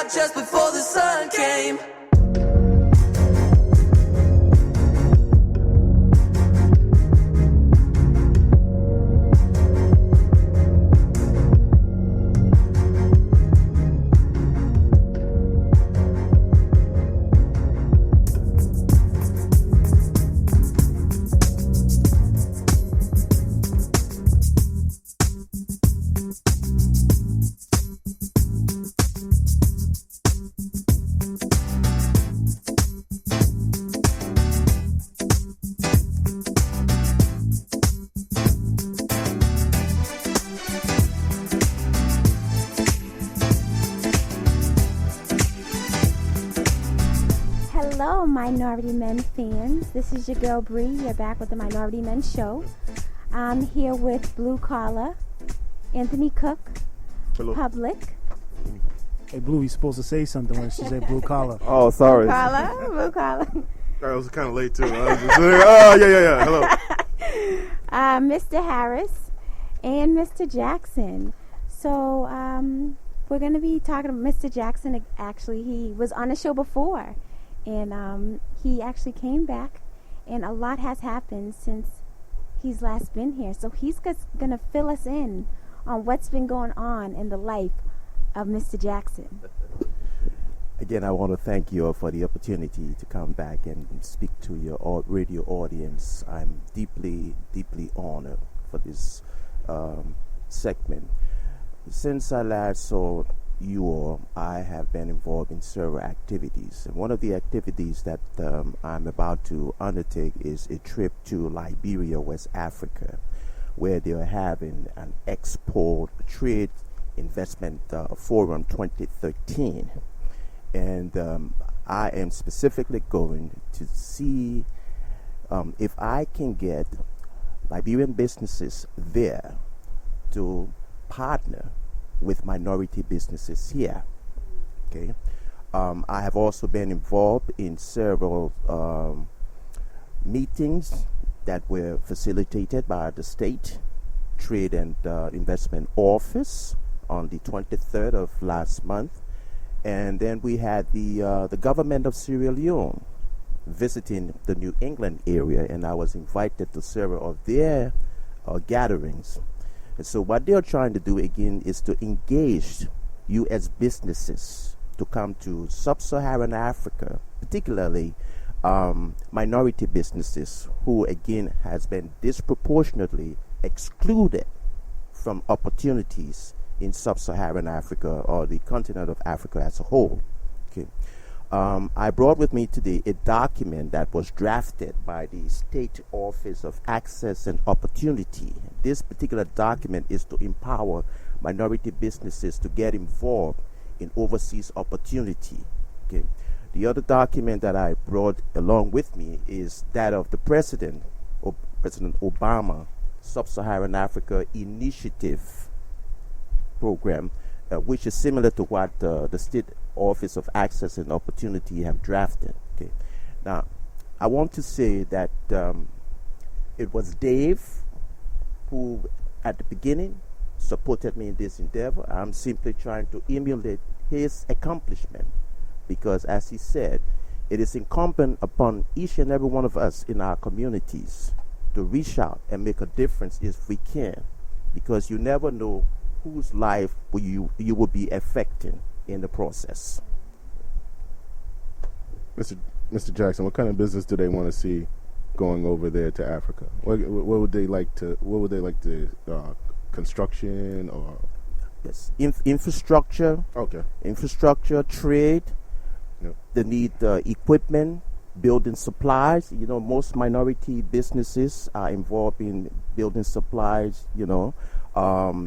out just before the sun came. Hello, Minority Men fans. This is your girl Bree. You're back with the Minority Men Show. I'm here with Blue Collar, Anthony Cook, Hello. Public. Hey, Blue, you're supposed to say something when she said blue collar. Oh, sorry. Blue Collar. I was kind of late, too. I was just like, yeah. Hello. Mr. Harris and Mr. Jackson. So we're going to be talking to Mr. Jackson. Actually, he was on the show before. And he actually came back. And a lot has happened since he's last been here. So he's going to fill us in on what's been going on in the life of Mr. Jackson. Again, I want to thank you for the opportunity to come back and speak to your radio audience. I'm deeply, deeply honored for this segment. Since I last saw you all, I have been involved in several activities. And one of the activities that I'm about to undertake is a trip to Liberia, West Africa, where they are having an export trade investment forum 2013. And I am specifically going to see if I can get Liberian businesses there to partner with minority businesses here. Okay, I have also been involved in several meetings that were facilitated by the State Trade and Investment Office on the 23rd of last month. And then we had the government of Sierra Leone visiting the New England area, and I was invited to several of their gatherings. And so what they're trying to do again is to engage U.S. businesses to come to sub-Saharan Africa, particularly minority businesses who again has been disproportionately excluded from opportunities in sub-Saharan Africa or the continent of Africa as a whole. Okay. I brought with me today a document that was drafted by the State Office of Access and Opportunity. This particular document is to empower minority businesses to get involved in overseas opportunity. Okay. The other document that I brought along with me is that of the President Obama Sub-Saharan Africa Initiative program, which is similar to what the State Office of Access and Opportunity have drafted. Okay. Now, I want to say that it was Dave who, at the beginning, supported me in this endeavor. I'm simply trying to emulate his accomplishment because, as he said, it is incumbent upon each and every one of us in our communities to reach out and make a difference if we can, because you never know whose life you will be affecting in the process. Mr. Jackson, what kind of business do they want to see going over there to Africa? What would they like to? What would they like to? Construction or? Yes, infrastructure. Okay. Infrastructure, trade. Yep. They need equipment, building supplies. You know, most minority businesses are involved in building supplies. You know,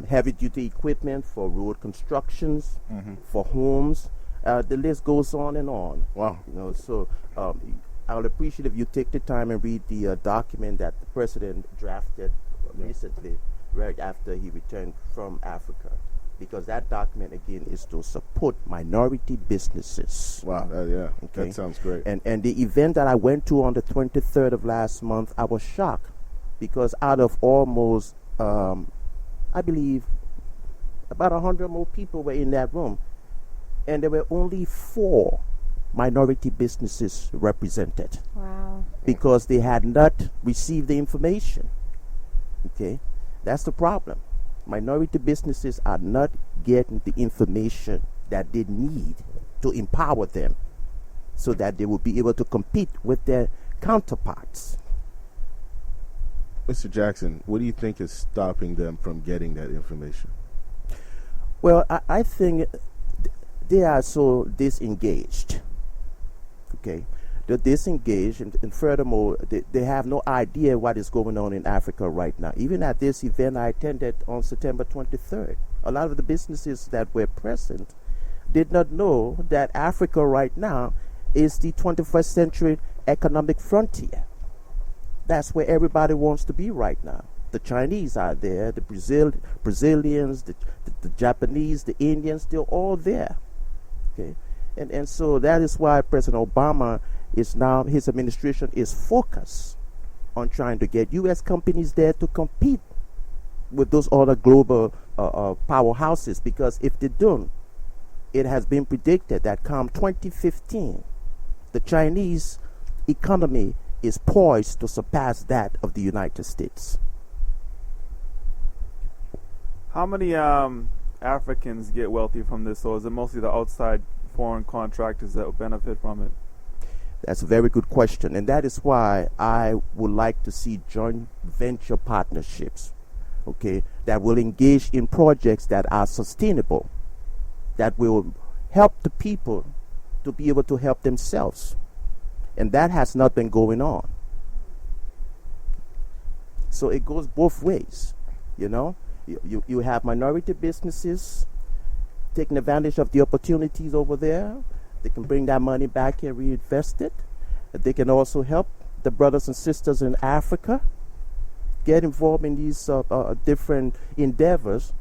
heavy-duty equipment for road constructions, for homes. The list goes on and on. Wow. You know, so I would appreciate if you take the time and read the document that the president drafted recently, right after he returned from Africa, because that document again is to support minority businesses. Wow. Okay? That sounds great. And the event that I went to on the 23rd of last month, I was shocked because out of almost, I believe, about 100 more people were in that room. and there were only 4 minority businesses represented. Wow. Because they had not received the information. Okay, that's the problem. Minority businesses are not getting the information that they need to empower them so that they will be able to compete with their counterparts. Mr. Jackson, what do you think is stopping them from getting that information? Well, I think they are so disengaged. Okay, they're disengaged, and furthermore, they have no idea what is going on in Africa right now. Even at this event I attended on September 23rd, a lot of the businesses that were present did not know that Africa right now is the 21st century economic frontier. That's where everybody wants to be right now. The Chinese are there, the Brazilians, the Japanese, the Indians, they're all there. Okay, and so that is why President Obama is now, his administration is focused on trying to get U.S. companies there to compete with those other global powerhouses, because if they don't, it has been predicted that come 2015, the Chinese economy is poised to surpass that of the United States. How many Africans get wealthy from this, or is it mostly the outside foreign contractors that will benefit from it? That's a very good question, and that is why I would like to see joint venture partnerships, okay, that will engage in projects that are sustainable, that will help the people to be able to help themselves. And that has not been going on. So it goes both ways, you know. You have minority businesses taking advantage of the opportunities over there. They can bring that money back and reinvest it. They can also help the brothers and sisters in Africa get involved in these different endeavors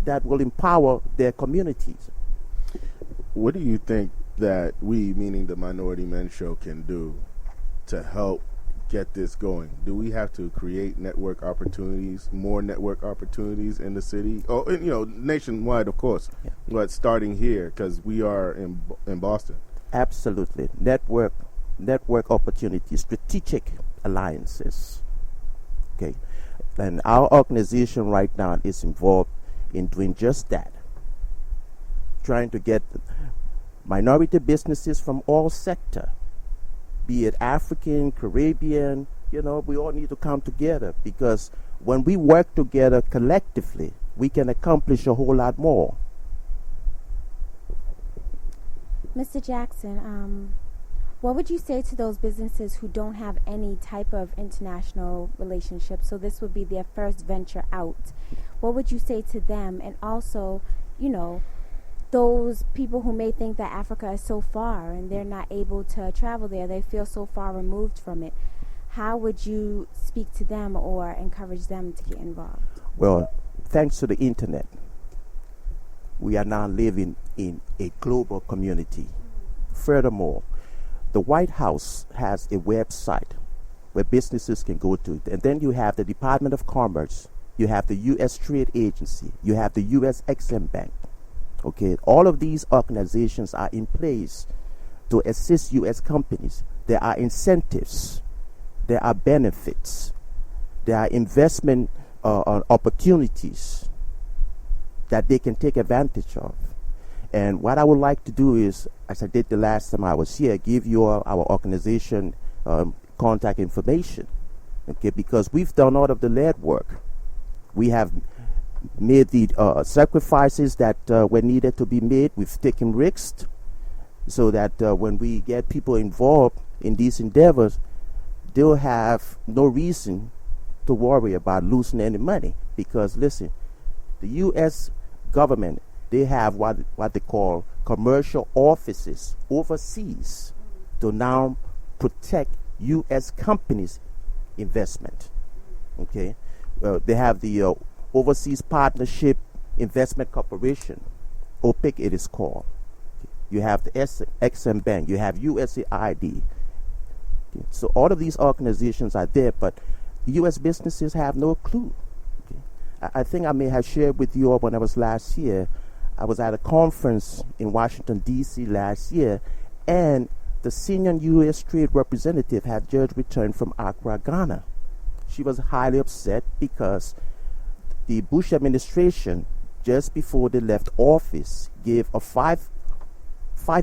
that will empower their communities. What do you think that we, meaning the Minority Men Show, can do to help get this going? Do we have to create network opportunities, more network opportunities in the city? Oh, and, you know, nationwide, of course, yeah. But starting here, because we are in Boston. Absolutely. Network opportunities, strategic alliances. Okay. And our organization right now is involved in doing just that. Trying to get minority businesses from all sectors, be it African, Caribbean, you know, we all need to come together, because when we work together collectively, we can accomplish a whole lot more. Mr. Jackson, what would you say to those businesses who don't have any type of international relationship? So this would be their first venture out. What would you say to them? And also, you know, those people who may think that Africa is so far and they're not able to travel there, they feel so far removed from it. How would you speak to them or encourage them to get involved? Well, thanks to the internet, we are now living in a global community. Furthermore, the White House has a website where businesses can go to. And then you have the Department of Commerce, you have the U.S. Trade Agency, you have the U.S. Exim Bank. Okay, all of these organizations are in place to assist U.S. companies. There are incentives, there are benefits, there are investment opportunities that they can take advantage of. And what I would like to do is, as I did the last time I was here, give you our organization contact information. Okay, because we've done all of the lead work. We have made the sacrifices that were needed to be made. We've taken risks so that when we get people involved in these endeavors, they'll have no reason to worry about losing any money. Because listen, the U.S. government, they have what they call commercial offices overseas to now protect U.S. companies' investment. Okay, they have the Overseas Partnership Investment Corporation, OPIC it is called. You have the Exim Bank, you have USAID. Okay. So all of these organizations are there, but U.S. businesses have no clue. Okay. I think I may have shared with you all when I was last here. I was at a conference in Washington, D.C. last year, and the senior U.S. trade representative had just returned from Accra, Ghana. She was highly upset because the Bush administration, just before they left office, gave a $5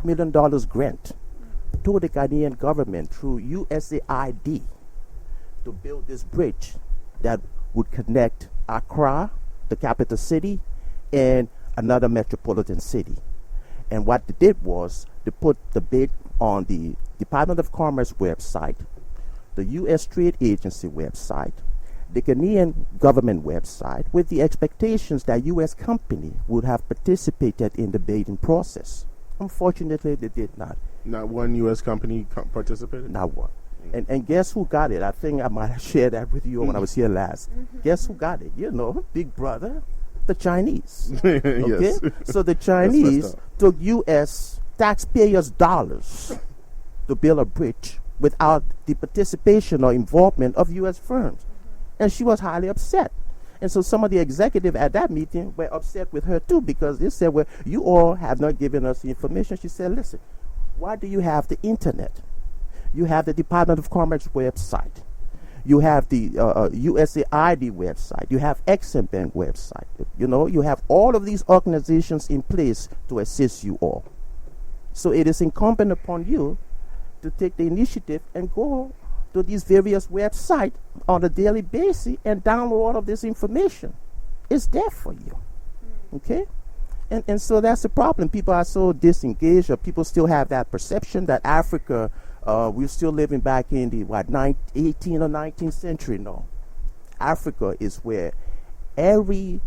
million grant to the Ghanaian government through USAID to build this bridge that would connect Accra, the capital city, and another metropolitan city. And what they did was they put the bid on the Department of Commerce website, the U.S. Trade Agency website, the Ghanaian government website, with the expectations that U.S. company would have participated in the bidding process. Unfortunately, they did not. Not one U.S. company participated? Not one. And guess who got it? I think I might have shared that with you when I was here last. Guess who got it? You know, big brother, the Chinese. Okay? Yes. So the Chinese took U.S. taxpayers' dollars to build a bridge without the participation or involvement of U.S. firms. And she was highly upset. And so some of the executives at that meeting were upset with her too, because they said, well, you all have not given us the information. She said, listen, why do you have the internet? You have the Department of Commerce website. You have the USAID website. You have Exim Bank website. You know, you have all of these organizations in place to assist you all. So it is incumbent upon you to take the initiative and go to these various websites on a daily basis and download all of this information. It's there for you. Okay? And so that's the problem. People are so disengaged, or people still have that perception that Africa, we're still living back in the 18th or 19th century. No. Africa is where every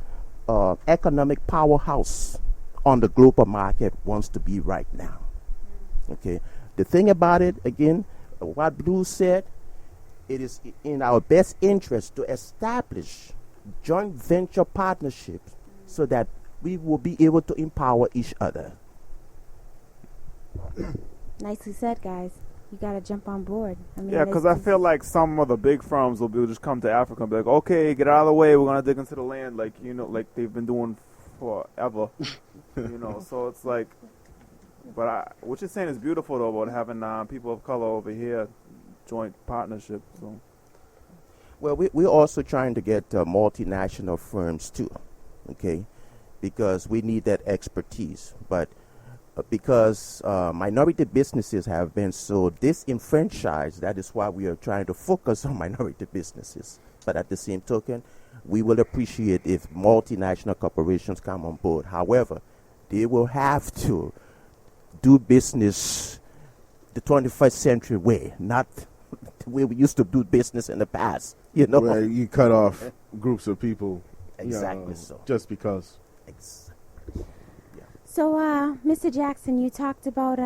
economic powerhouse on the global market wants to be right now. Okay? The thing about it, again, what Blue said, it is in our best interest to establish joint venture partnerships so that we will be able to empower each other. Nicely said, guys. You got to jump on board. I mean, Yeah, because I feel like some of the big firms will just come to Africa and be like, okay, get out of the way. We're going to dig into the land like, you know, like they've been doing forever. You know, so it's like, but what you're saying is beautiful, though, about having people of color over here, joint partnership. So. Well, we're also trying to get multinational firms, too, okay, because we need that expertise. But because minority businesses have been so disenfranchised, that is why we are trying to focus on minority businesses. But at the same token, we will appreciate if multinational corporations come on board. However, they will have to do business the 21st century way, not the way we used to do business in the past. You know, where you cut off groups of people, exactly so, just because. So, Mr. Jackson, you talked about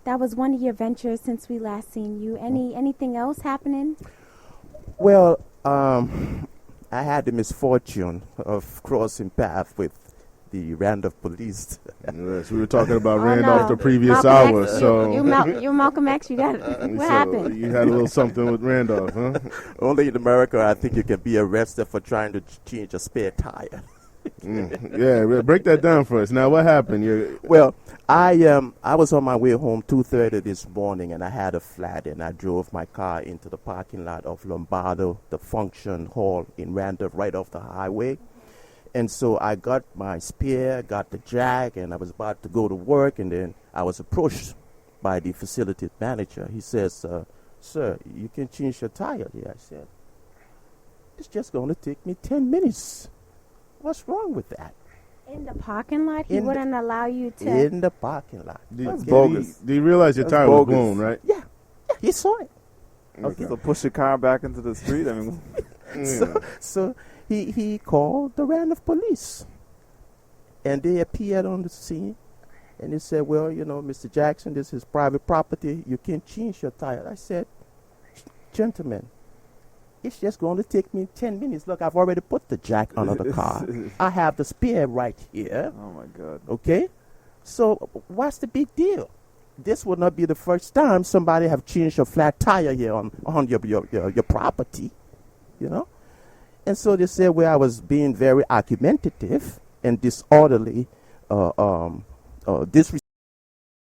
that was one of your ventures since we last seen you. Anything else happening? Well, I had the misfortune of crossing paths with the Randolph police. Yes, we were talking about no. Randolph the previous Malcolm hour. X, So you Malcolm X. You got what happened? You had a little something with Randolph, huh? Only in America, I think you can be arrested for trying to change a spare tire. Yeah, break that down for us. Now, what happened? Well, I was on my way home 2:30 this morning, and I had a flat, and I drove my car into the parking lot of Lombardo, the function hall in Randolph, right off the highway. And so I got my spare, got the jack, and I was about to go to work, and then I was approached by the facility manager. He says, sir, you can change your tire here. I said, it's just going to take me 10 minutes. What's wrong with that? In the parking lot? He wouldn't allow you to? In the parking lot. That's bogus. Do you realize your tire was blown, right? Yeah, he saw it. Okay. So push your car back into the street? I mean, So he called the Randolph police. And they appeared on the scene. And they said, well, you know, Mr. Jackson, this is private property. You can't change your tire. I said, gentlemen, it's just going to take me 10 minutes. Look, I've already put the jack under the car. I have the spare right here. Oh, my God. Okay? So what's the big deal? This will not be the first time somebody have changed a flat tire here on your property, you know? And so they said, well, I was being very argumentative and disorderly disrespect